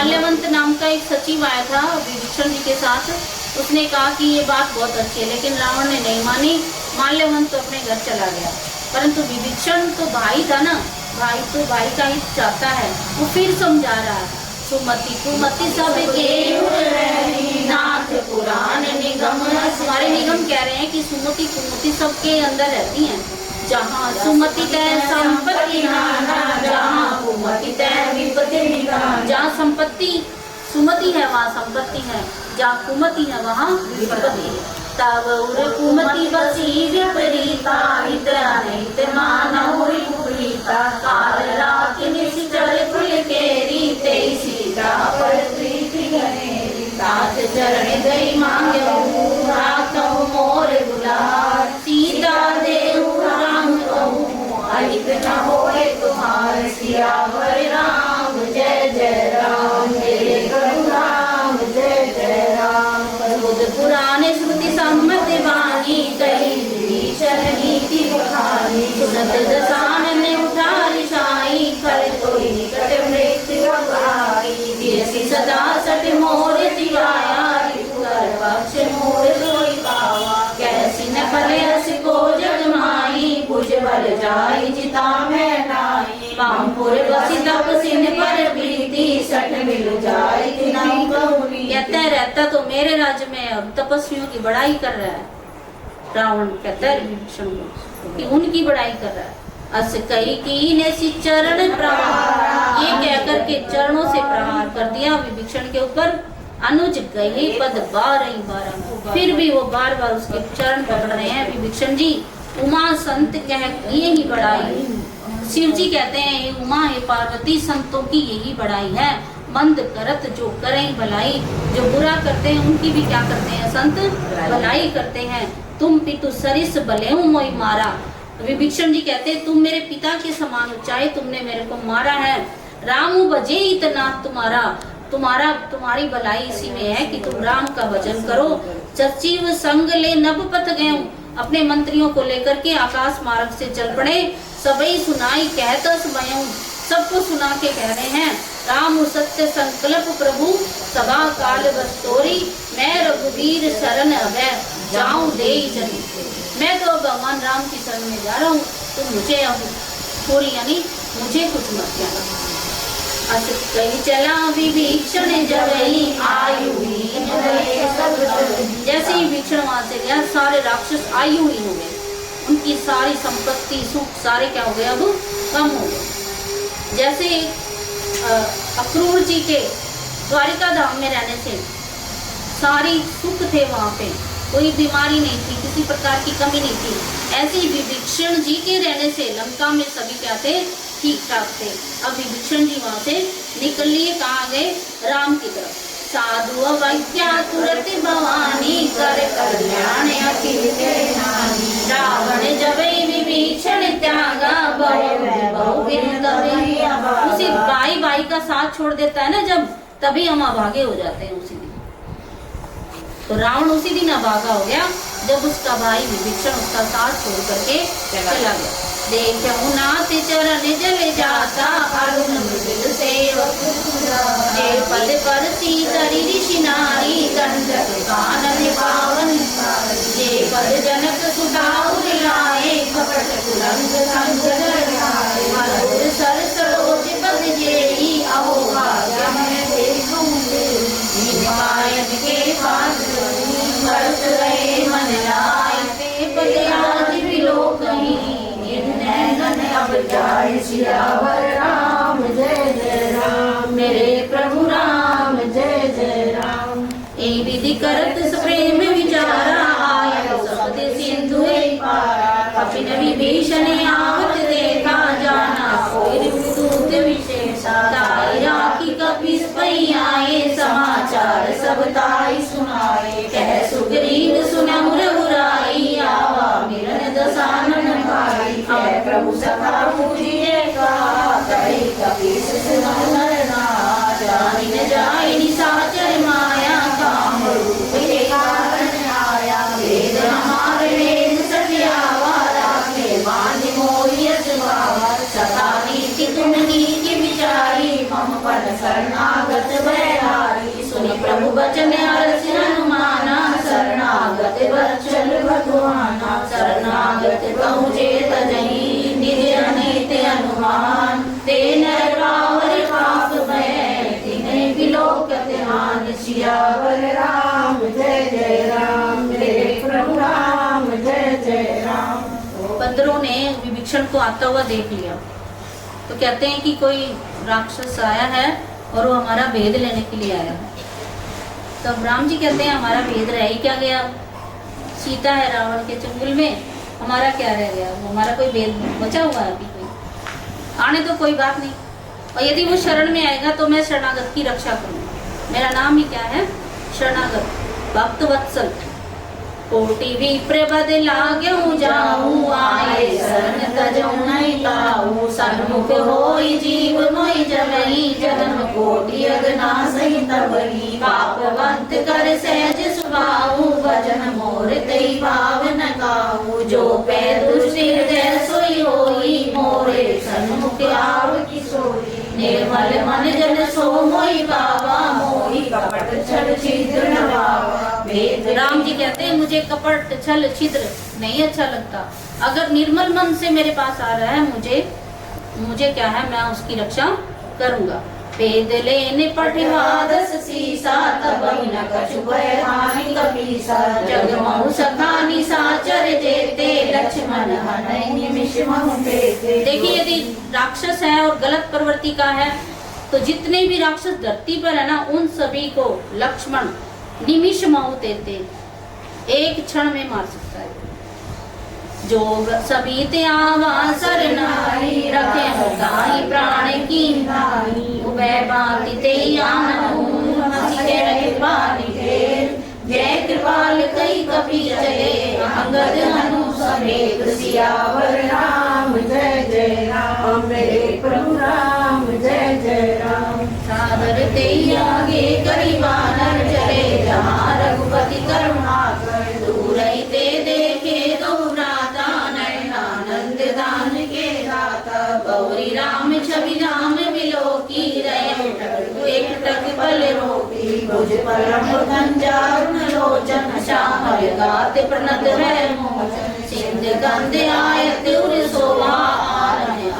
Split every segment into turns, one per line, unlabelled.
माल्यवंत नाम का एक सचिव आया था विभीषण जी के साथ। उसने कहा कि ये बात बहुत अच्छी है, लेकिन रावण ने नहीं मानी। माल्यवंत तो अपने घर चला गया, परंतु विभीषण तो भाई था ना, भाई तो भाई का ही चाहता है। वो फिर समझा रहा है, सुमति कुमति सबके नाथ पुराण निगम। हमारे निगम कह रहे हैं कि सुमति कुमति सबके अंदर रहती हैं। जहाँ सुमति तय संपत्ति नाना, जहाँ कुमति तय विपत्ति निदान। जहाँ संपत्ति सुमति है वहाँ संपत्ति है, जहाँ कुमति है वहाँ विपत्ति है। तब उर कुमति बसी विपरीता, हित अनहित मानव विपरीता। काल रात निश्चर कुल केरी, तेई सीता पर प्रीति घनेरी। तात चरण गई मांग्यो, राखो मोर दुलार। सीता देहु राम कहूँ, अहित न होए तुम्हार। सियावर राम जय जय राम, मेरे प्रभु राम जय जय राम। बुध पुराने श्रुति सम्मत वाणी, कही विभीषण नीति बखानी। सुनत दसानन उठा रिसाई, कर तोहि निकट मृत्यु आई। दियसि सदा सठ मोर जिगाया, रिपुकर पक्ष मोर सोई पावा। कैसी न फलयस को जग माई, भुज बल जाई जिता मैं नाई। बामपुर बसी तपसिन पर प्रीति, सठ मिल जाई तिनहु बहुनी। कहता रहता तो मेरे राज्य में अब तपस्वियों की बड़ाई कर रहा है। रावण कहता है विभीषण को कि उनकी बड़ाई कर रहा है। अस कई की ने सी चरण प्रहार, ये कहकर के चरणों से प्रहार कर दिया विभीषण के ऊपर। अनुज गए पद 12 फिर भी वो बार बार उसके चरण पकड़ रहे हैं विभीषण जी। उमा संत कह यही बड़ाई। शिव जी कहते हैं हे उमा हे पार्वती, संतों की यही बड़ाई है। मंद करत जो करें भलाई, जो बुरा करते हैं उनकी भी क्या करते हैं संत भलाई करते हैं। तुम पितु सरिस बलेहु मोई मारा। विभीषण जी कहते हैं तुम मेरे पिता के समान हो, चाहे तुमने मेरे को मारा है। रामु भजे इतना तुम्हारी भलाई इसी में है कि तुम राम का भजन करो। सचिव संग ले नभ पथ गए, अपने मंत्रियों को लेकर के आकाश मार्ग से चल पड़े। सबई सुनाई कहत स्वयं, सबको सुना के कह रहे हैं राम सत्य संकल्प प्रभु, सभा काल बस्तोरी। मैं रघुवीर शरण अभय, जाऊं दे जन। मैं तो भगवान राम की शरण में जा रहा हूँ, तुम मुझे अब थोड़ी यानी मुझे कुछ मत कहना। अस कही चला विभीषण जबई, आयु जैसे ही विभीषण वहां से गया, सारे राक्षस आयुहीन हो गए। उनकी सारी संपत्ति सुख सारे क्या हो गए, अब कम हो गए। जैसे अक्रूर जी के द्वारिका धाम में रहने से सारी सुख थे, वहां पे कोई बीमारी नहीं थी, किसी प्रकार की कमी नहीं थी। ऐसे ही विभीषण जी के रहने से लंका में सभी क्या थे, ठीक ठाक थे। अब विभीषण जी वहां से निकल लिए, कहाँ गए, राम की तरफ। साधु अवज्ञा तुरत भवानी, कर कल्याण अखिल के नानी। रावण जबई विभीषण त्यागा, उसी भाई का साथ छोड़ देता है ना जब, तभी हम अभागे हो जाते हैं उसी दिन। तो रावण उसी दिन अभागा हो गया जब उसका भाई विभीषण उसका साथ छोड़ करके चला गया। देखो नाथ चरण जल जाता, अर्जुन मृदुल सेवक जे पद पर सीतरी ऋषि नारी। दंडक कानन पावन जे पद जनक सुधाउर लाए, कपट कुलंग संग डराए। मधुर सर सरोज पद जेई, अहो भाग्य मैं देखूं निमायन के पास। भरत रहे मन लाए, पद आज बिलो कहीं। अब जाए सियावर राम जय जय राम, मेरे प्रभु राम जय जय राम। ए विधि करत प्रेम विचारा, आया शब्द सिंधु पारा। कपिन विभीषण आवत देखा, जाना कोई दूत विशेषा। ताई राखी कपिस पई आए, समाचार सब ताई सुनाए। कह सुग्रीव सुनहु रघुराई, आवा मिलन दसानन भाई। प्रभु सखा पूजिए कहा, कही कपीस सुनहु नर नाथ। जानि न जाय निशाचर माया, काम रूप के कारण आया। वेद हमारे वेद सत्यावा, राखे बांध मोहि अजवावा। सखा नीति तुम नीति विचारी, मम पद शरणागत भय बचन हर्ष हनुमाना, शरणागत वत्सल भगवाना। शरणागत पहुँचे तजहि, निज अनित हनुमान। ते नर बावर पाप भय, तिन्हि बिलोकत हानि। सियावर राम जय जय राम, मेरे प्रभु राम जय जय राम। बंदरों ने विभीषण को आता हुआ देख लिया, तो कहते हैं कि कोई राक्षस आया है और वो हमारा भेद लेने के लिए आया है। तब राम जी कहते हैं हमारा भेद रह ही क्या गया, सीता है रावण के चंगुल में, हमारा क्या रह गया, हमारा कोई भेद बचा हुआ है अभी कोई, आने तो कोई बात नहीं। और यदि वो शरण में आएगा तो मैं शरणागत की रक्षा करूँगा। मेरा नाम ही क्या है, शरणागत भक्त वत्सल। कोटि विप्र बद लाग्यऊ जाऊं, आए शरण तजऊ नहीं ताऊ। सन्मुख होई जीव मोहि जबहि, जन्म कोटि अगनासहि तबहि। पापवंत कर सहज सुभाऊ, भजन मोर तई भाव न काऊ। जो पै दुष्ट हृदय सोई होई, मोरे सन्मुख आव की सोई। निर्मल मन जन सो मोहि पावा, मोहि कपट छल छिद्र न पावा। राम जी कहते हैं मुझे कपट छल छिद्र नहीं अच्छा लगता। अगर निर्मल मन से मेरे पास आ रहा है, मुझे क्या है, मैं उसकी रक्षा करूंगा। वेद लेने पठवा दस सीसा, तब न कछु भय हानि कपीसा। जग महु सखा निशाचर जेते, लक्ष्मण हनै निमिष महु पेते। देखिए यदि राक्षस है और गलत प्रवृत्ति का है, तो जितने भी राक्षस धरती पर है ना, उन सभी को लक्ष्मण निमिष महु देते, एक क्षण में मार सकता है। जो सभी ते आवा सरनाई, रखे हो गाई प्राण की नाई। उबे बाती ते आनहु, हंसी के रहे बानी ढेर। जय कृपाल कई कपि चले, अंगद हनु समेत। सियावर राम जय जय राम, मेरे प्रभु राम जय जय राम। सादर ते आगे करी वानर चले, जहाँ रघुपति करुणाकर। दूर ते देखे दो भ्राता, नयनानंद दान के दाता। गौरी राम छवि राम बिलोकी, रहे एक टक बल रोकी। भुज परम गंजारुण लोचन, श्यामल गात प्रणत है मोचन। सिंध गंध आयत उर शोभा,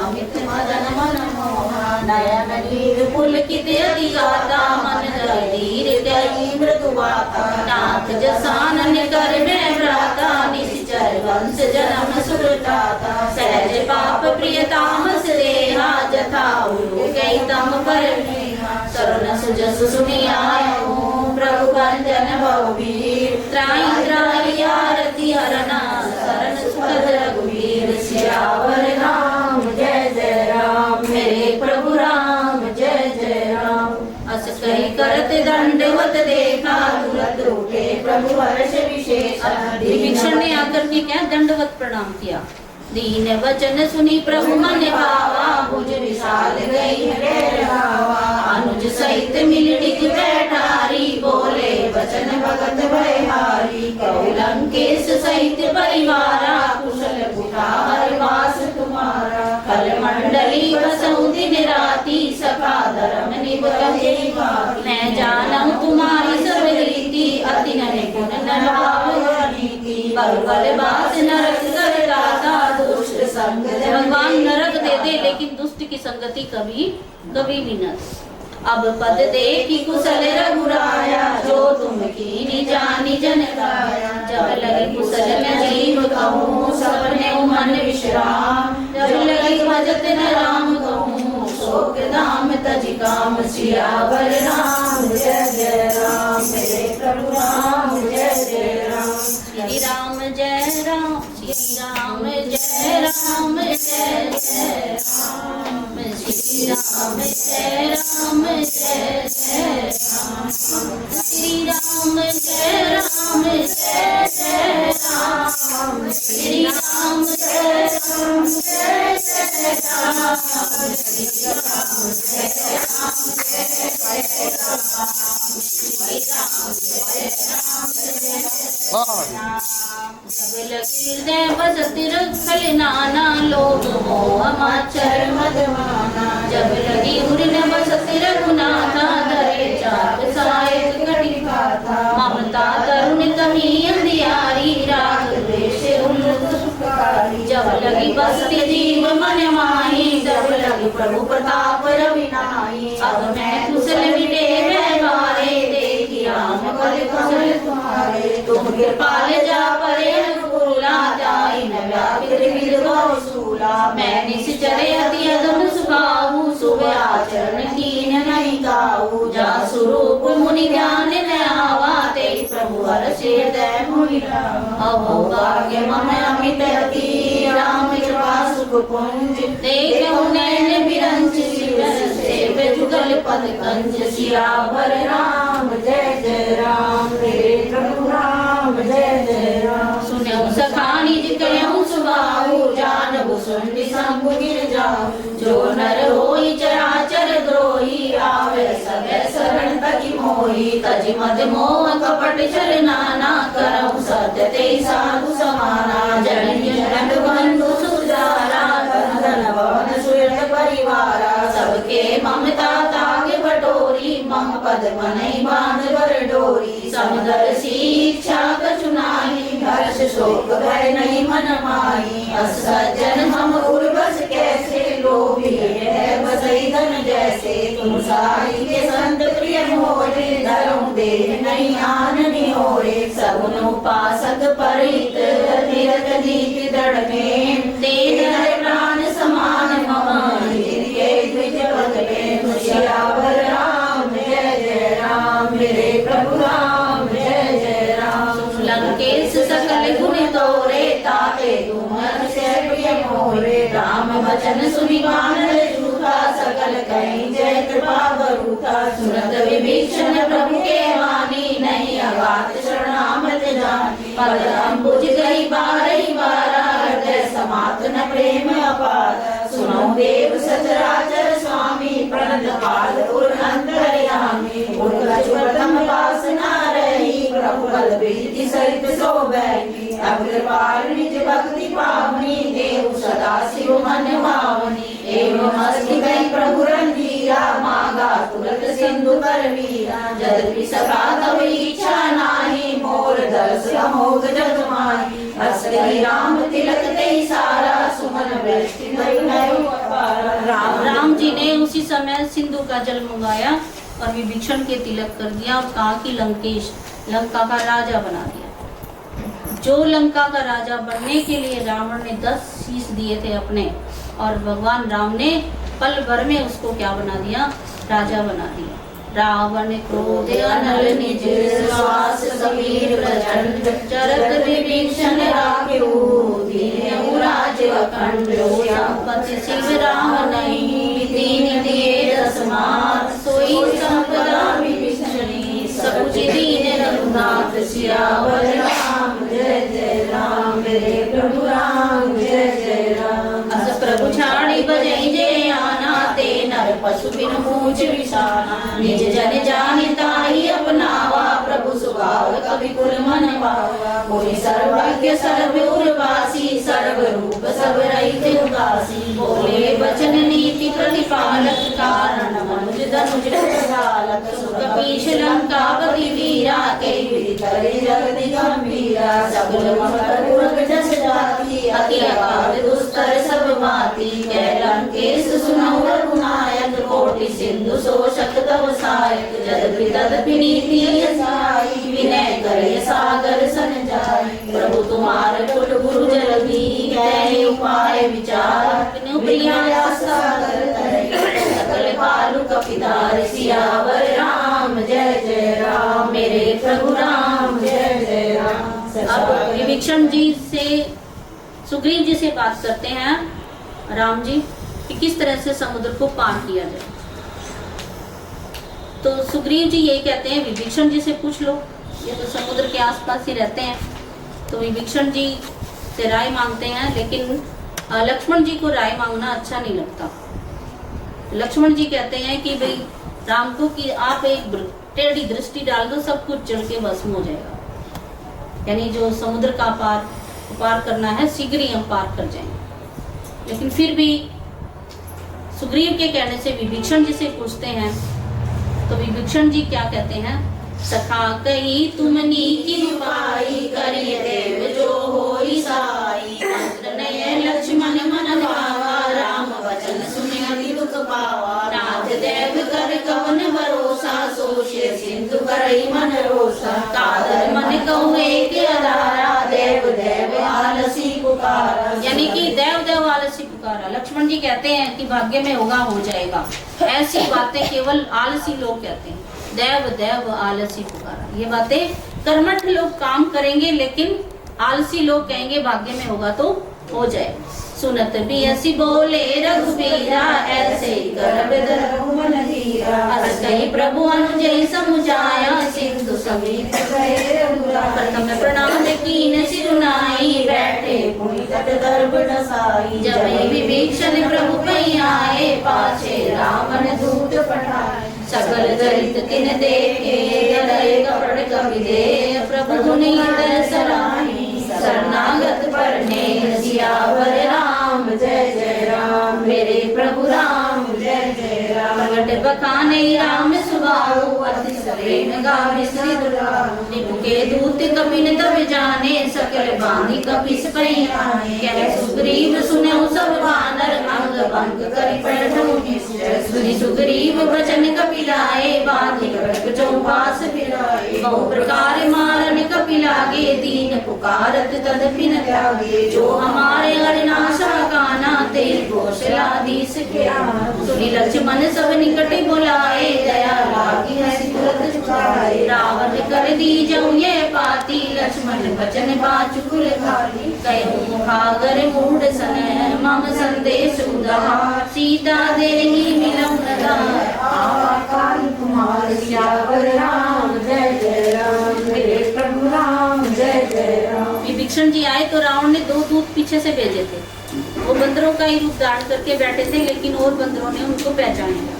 अमित मदन मन मोहा। नयन नीर पुलकित अति गाता, मन धीर गई मृदु बाता। नाथ जसानन कर में भ्राता, निश्चर वंश जन्म सुरताता। सहज पाप प्रिय तामस देहा, जथा उलू गई तम पर नेहा। शरण सुजस सुनि आयो, प्रभु भंजन भवबीर। त्राहि त्राहि आरती हरना, शरण सुखद रघुवीर। सियावर राम जय जय राम, मेरे प्रभु राम जय जय राम। अस कही करत दंडवत देखा, तुरंत उठे प्रभु हर्ष विशेष। विभीषण ने आकर के क्या दंडवत प्रणाम किया। दीन वचन सुनी प्रभु मन भावा, भुज विशाल गई हृदय भावा। अनुज सहित मिल डिग बैठारी, बोले वचन भगत भयहारी। कहु लंकेश सहित परिवारा, कुशल कुठार वास तुम्हारा। कल मंडली बसहु दिन राती, सखा धर्म निभ कहे बाती। मैं जानहु तुम्हारी सब रीति, अति निपुण नर भाव नीति। बल बल बास नरक कर दाता, दुष्ट संग। भगवान नरक दे दे, लेकिन दुष्ट की संगति कभी भी न। अब पद देखी कुशल रघुराया, जो तुम कीनी जानी जन गाया। जब लगे कुशल में जीव कहूँ, सपने मन विश्राम। जब लगे भजत न राम कहूँ, शोक धाम तज काम। सियावर राम जय जय राम, मेरे प्रभु राम जय जय राम। श्री राम जय राम, श्री राम जय राम जय जय राम। श्री राम जय राम जय जय राम। श्री राम जय राम जय जय राम। श्री राम जय राम जय जय राम। श्री राम जय राम जय जय राम। श्री राम जय राम जय जय राम। जब लगी हृदय बसत रखल नाना, लोभ मोह माचर मदमाना। जब लगी उर न बसत रघुनाथा, धरे चाप सायक कटि लगी बसती जीव मन माही, जब लगी प्रभु प्रताप रवि नाही। अब मैं कुशल मिटे व्यवहारे, देखी राम पद कमल तुम्हारे। तुम कृपाल जा परे अनुकूला, जाहि न व्यापृत विद्भव सूला। मैं निश्चर अति अगम सुभाऊ, शुभ आचरण कीन नहीं गाऊ। जा स्वरूप मुनि ध्यान न आवा, ते प्रभु हर्ष हृदय मोहि लावा। अहो भाग्य मम अमित अति, राम कृपा सुख पुंज। देखहु नैन बिरंच, सेव जुगल पद कंज। सियावर राम जय जय राम, मेरे प्रभु राम जय जय राम। सुनहु सखा निज कहऊँ सुभाऊ, जानहु सुनि शंभु गिर जाऊ। जो नर होई चराचर द्रोही, आवे सबे शरण तकी मोही। तज मद मोह कपट छल नाना, करहु सत्य ते साधु समाना। जननी जनक बंधु सुजारा, धन भवन सुरत परिवारा। सबके ममता ताग बटोरी, मम पद मनई बांध बर डोरी। समदर शिक्षा कछु नाही, हर्ष शोक भय नहीं मन माही। अस सज्जन हम उर्वश कैसे, लोभी है बसई धन जैसे। तुम साई के संत प्रिय मोरे, धर्म देह नहीं आननी होरे। सगुन उपासक परित, तीरथ दीप दृढ़ में। तेज हर प्राण समान मम, हिरिये द्विज पद में। सियावर राम जय जय राम, मेरे प्रभु राम जय जय राम। लंकेश सकल गुण तोरे, ताते तुम से प्रिय मोरे। राम वचन सुनि वानर झूठा, सकल कहीं जय कृपा बरूठा। सुनत विभीषण प्रभु के वाणी, नहीं अगाध शरणामत जानी। पद अम्बुज गई बारही बारा, हृदय समात न प्रेम अपार। सुनो देव सचराचर स्वामी, प्रणत काल उर अंतर्यामी। उनका प्रथम वासना रही, प्रभु बल प्रीति सहित सो बैठी। अब कृपाल निज भक्ति पावनी, देव सदा शिव मन भावनी। एवं हस्ति गई प्रभु रंजीरा, मांगा तुरत सिंधु कर वीरा। यद्यपि सका तब इच्छा नाही, मोर दर्श अमोघ जग माही। हस गई राम तिलक ते सारा, सुमन वृष्टि भई नयन अपारा। राम जी ने उसी समय सिंधु का जल मंगाया और विभीषण के तिलक कर दिया और कहा कि लंकेश लंका का राजा बना दिया। जो लंका का राजा बनने के लिए रावण ने 10 शीश दिए थे अपने, और भगवान राम ने पल भर में उसको क्या बना दिया, राजा बना दिया। रावण क्रोध अनल निज, श्वास समीर प्रचंड। चरत विभीषण राखेऊ, दीन्हु राज अखंड। संपत्ति शिव राम नहीं, दीन दिए दसमार। सोई संपदा विभीषणी, सकुच दीन रघुनाथ। सियावर राम जय जय राम, मेरे प्रभु राम जय जय राम। अस प्रभु छाड़ी बजई जे आना, ते नर पशु बिन मूछ विषाना। निज जन जानि ताहि अपनावा, प्रभु सुभाव कवि कुल मन पावा। कोई सर्वज्ञ सर्वउर्वासी, सर्व रूप सब रहित उदासी। बोले वचन नीति प्रतिपालक, कारण मनुज धनुज घालक। कपीश लंकापति वीरा, कई विधि करे जगति गंभीरा। सगुन मंगल गुण जस जाति, अति अकाल दुस्तर सब भांति। कह लंकेश सुनहु रघुनायक, कोटि सिंधु शोषक तव सहायक। यद्यपि तदपि नीति यसाई, विनय करे सागर सन जाई। प्रभु तुम्हार कुल गुरु जल भी, कहे उपाय विचार। प्रिया सागर तरे, सकल पालु कपिधार। सियावर राम जय जय राम, मेरे प्रभु राम जय जय राम। अब विभीषण जी से सुग्रीव जी से बात करते हैं राम जी कि किस तरह से समुद्र को पार किया जाए। तो सुग्रीव जी ये कहते हैं विभीषण जी से पूछ लो, ये तो समुद्र के आसपास ही रहते हैं। तो विभीषण जी से राय मांगते हैं, लेकिन लक्ष्मण जी को राय मांगना अच्छा नहीं लगता। लक्ष्मण जी कहते हैं कि भाई राम को कि आप एक टेढ़ी दृष्टि डाल दो, सब कुछ जल के भस्म हो जाएगा। यानी जो समुद्र का पार करना है शीघ्र ही हम पार कर जाएंगे। लेकिन फिर भी सुग्रीव के कहने से विभीषण जी से पूछते हैं, तो विभीषण जी क्या कहते हैं सखा कही तुमनी की उपाई, करिए देव जो होई साई। मंत्र नय लक्ष्मण मन भावा, राम वचन सुने अति दुख पावा। नाथ देव कर कवन भरोसा, सोचे सिंधु करई मन रोसा। कादर मन कहूँ एक अधारा, देव देव आलसी पुकारा। यानी कि देव देव आलसी पुकारा। लक्ष्मण जी कहते हैं कि भाग्य में होगा हो जाएगा, ऐसी बातें केवल आलसी लोग कहते हैं। देव देव आलसी पुकारा, ये बातें कर्मठ लोग काम करेंगे, लेकिन आलसी लोग कहेंगे भाग्य में होगा तो हो जाए। सुनत भी ऐसी बोले रघुबीरा, ऐसे कर बिधर रघुमन धीरा। अस कही प्रभु अनुजय समुझाया, सिंधु समीप गए रघुराया। प्रथम प्रणाम कीन सिरुनाई, बैठे पुनि तट गर्भ डसाई। जब विभीषण प्रभु पै आए, पाछे रावण दूत पठाए। सकल दरित तिन देखे, हृदय कपट कवि दे। प्रभु गुनि हृदय सराही, शरणागत परने सियावर राम। जय जय राम मेरे प्रभु राम, जय जय राम। प्रगट बखाने राम सुबाहु, अति सप्रेम गावे श्री दुलारू। निपु के दूत कपिन तब जाने, सकल बांधी कपिस पै आने। कह सुग्रीव सुनऊ सब बानर, अंग भंग करि बैठऊ निश्चर। सुनि सुग्रीव वचन कपिलाए, बांधि कटक चौपास फिराए। बहु प्रकार मारन कपि लागे, दीन पुकारत तदपि न त्यागे। जो हमारे हरिनाशा काना, तेल कौशलाधीश के आना। सुनि लक्ष्मण सब निकट बुलाए, दया लागी हंसी तुरत छुड़ाए। रावण कर दीजऊ ये पाती, लक्ष्मण वचन बाचु कुल घाटी। कहो मुखागर मूढ़ सन, मम संदेश उदार। सीता देहि मिलऊ न दाय, आवा काल कुमार सियावर राम। जय जय राम मेरे प्रभु राम, जय जय राम। विभीषण जी आए तो रावण ने 2 दूत पीछे से भेजे थे। वो बंदरों का ही रूप धारण करके बैठे थे, लेकिन और बंदरों ने उनको पहचाना।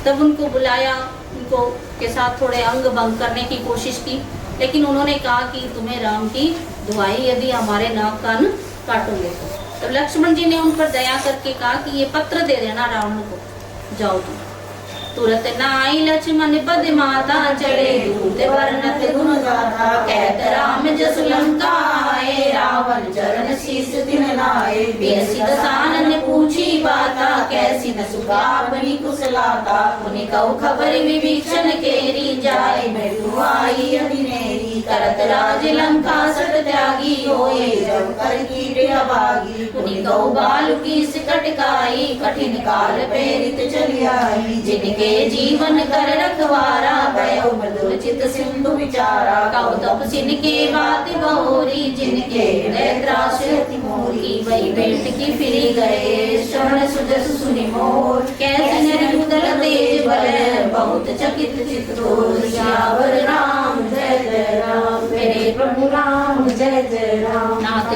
तब उनको बुलाया, उनको के साथ थोड़े अंग भंग करने की कोशिश की, लेकिन उन्होंने कहा कि तुम्हें राम की दुहाई, यदि हमारे नाक कान काटोगे तो। लक्ष्मण जी ने उन पर दया करके कहा कि ये पत्र दे देना रावण को, जाओ तुम। तुरत नाई लक्ष्मण पद माता, चले दूत वर्णत गुण गाथा। कहत राम जस लंका आए, रावण चरण शीस दिन लाए। बेसी दसानन पूछी बाता, कैसी न सुखा अपनी कुशलाता। उन्हें कहु खबर विभीषण केरी, जाए मृत्यु आई अभिनेरी। करत राज लंका सट त्यागी, होए जब कर कीट अभागी। उन्हें कहु बालु की सिकट काई, कठिन काल प्रेरित चली आई। जिनके जीवन कर रखवारा, भयो मृदुल चित सिंधु विचारा। कहु तपसिन के बात बहोरी, जिनके हृदय त्रास अति मोरी। वही बैठ की फिरी गए, श्रवण सुजस सुनि मोर। कैसे निर्मुदल तेज बल, बहुत चकित चित तोर। सियावर राम जय जय राम मेरे प्रभु राम, जय जय राम। नाथ